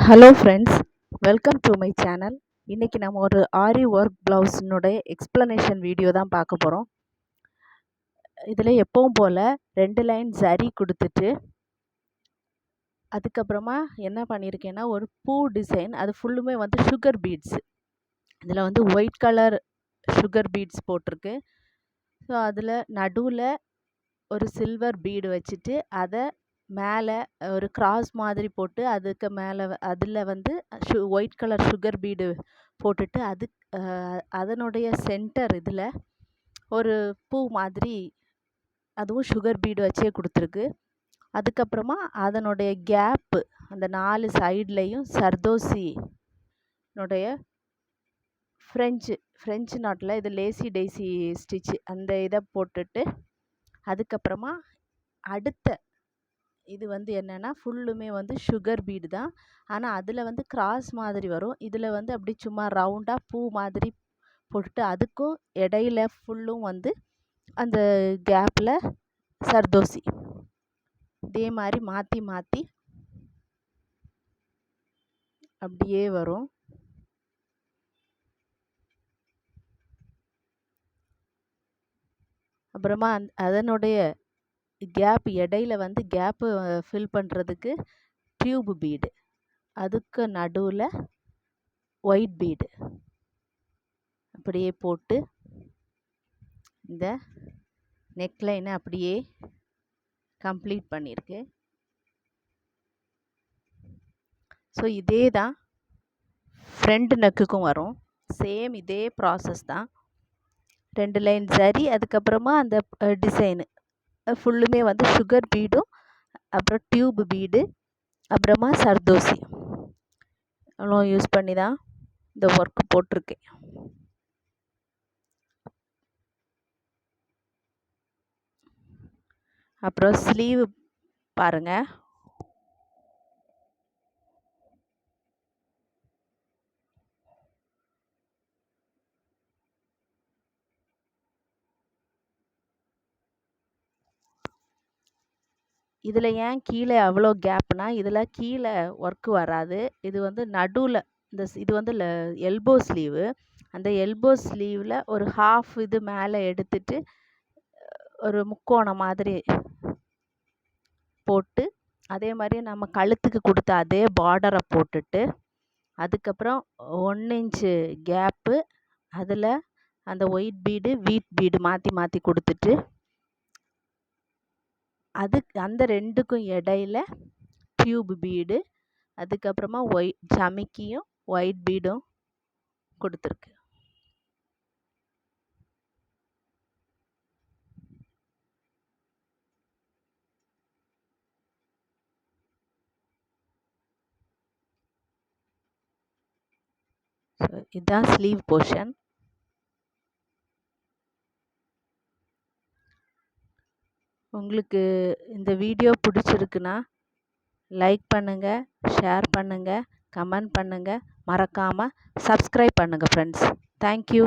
Hello friends, welcome to my channel. இன்றைக்கி நம்ம ஒரு ஆரி ஒர்க் ப்ளவுஸினுடைய எக்ஸ்ப்ளனேஷன் வீடியோ தான் பார்க்க போகிறோம். இதில் எப்பவும் போல் 2 லைன் சரி கொடுத்துட்டு அதுக்கப்புறமா என்ன பண்ணியிருக்கேன்னா ஒரு பூ டிசைன், அது ஃபுல்லுமே வந்து சுகர் பீட்ஸு. இதில் வந்து ஒயிட் கலர் சுகர் பீட்ஸ் போட்டிருக்கு. ஸோ அதில் நடுவில் ஒரு சில்வர் பீடு வச்சுட்டு அதை மேலே ஒரு கிராஸ் மாதிரி போட்டு அதுக்கு மேலே அதில் வந்து ஒயிட் கலர் சுகர் பீடு போட்டுட்டு அதனுடைய சென்டர் இதில் ஒரு பூ மாதிரி அதுவும் சுகர் பீடு வச்சே கொடுத்துருக்கு. அதுக்கப்புறமா அதனுடைய கேப்பு அந்த 4 சைட்லேயும் சர்தோசினுடைய ஃப்ரெஞ்சு நாட்டில் இது லேசி டெய்சி ஸ்டிச்சு அந்த இதை போட்டுட்டு அதுக்கப்புறமா அடுத்த இது வந்து என்னென்னா ஃபுல்லுமே வந்து சுகர் பீடு தான். ஆனால் அதில் வந்து கிராஸ் மாதிரி வரும். இதில் வந்து அப்படி சும்மா ரவுண்டாக பூ மாதிரி போட்டுட்டு அதுக்கும் இடையில ஃபுல்லும் வந்து அந்த கேப்பில் சர்தோசி இதே மாதிரி மாற்றி மாற்றி அப்படியே வரும். அப்புறமா அதனுடைய கேப் இடையில வந்து கேப்பு ஃபில் பண்ணுறதுக்கு டியூப் பீடு, அதுக்கு நடுவில் ஒயிட் பீடு அப்படியே போட்டு இந்த நெக்லைனை அப்படியே கம்ப்ளீட் பண்ணியிருக்கு. ஸோ இதே தான் ஃப்ரண்ட் நெக்குக்கும் வரும். சேம் இதே ப்ராசஸ் தான். 2 லைன் சரி, அதுக்கப்புறமா அந்த டிசைனு ஃபுல்லுமே வந்து சுகர் பீடும் அப்புறம் டியூப் பீடு அப்புறமா சர்தோசி அவ்வளோ யூஸ் பண்ணி தான் இந்த ஒர்க் போட்டிருக்கேன். அப்புறம் ஸ்லீவ் பாருங்கள். இதில் ஏன் கீழே அவ்வளோ கேப்னா, இதில் கீழே ஒர்க்கு வராது. இது வந்து நடுவில் இது வந்து எல்போ ஸ்லீவு. அந்த எல்போ ஸ்லீவில் ஒரு ஹாஃப் இது மேலே எடுத்துட்டு ஒரு முக்கோணம் மாதிரி போட்டு அதே மாதிரி நம்ம கழுத்துக்கு கொடுத்த அதே பார்டரை போட்டுட்டு அதுக்கப்புறம் 1 இன்ச்சு கேப்பு அதில் அந்த ஒயிட் பீடு வீட் பீடு மாற்றி மாற்றி கொடுத்துட்டு அந்த 2க்கும் இடையில டியூப் பீடு அதுக்கப்புறமா ஜமிக்கியும் ஒயிட் பீடும் கொடுத்துருக்கு. இதுதான் ஸ்லீவ் போர்ஷன். உங்களுக்கு இந்த வீடியோ பிடிச்சிருக்குன்னா லைக் பண்ணுங்கள், ஷேர் பண்ணுங்கள், கமெண்ட் பண்ணுங்கள், மறக்காமல் சப்ஸ்கிரைப் பண்ணுங்கள் ஃப்ரெண்ட்ஸ். தேங்க்யூ.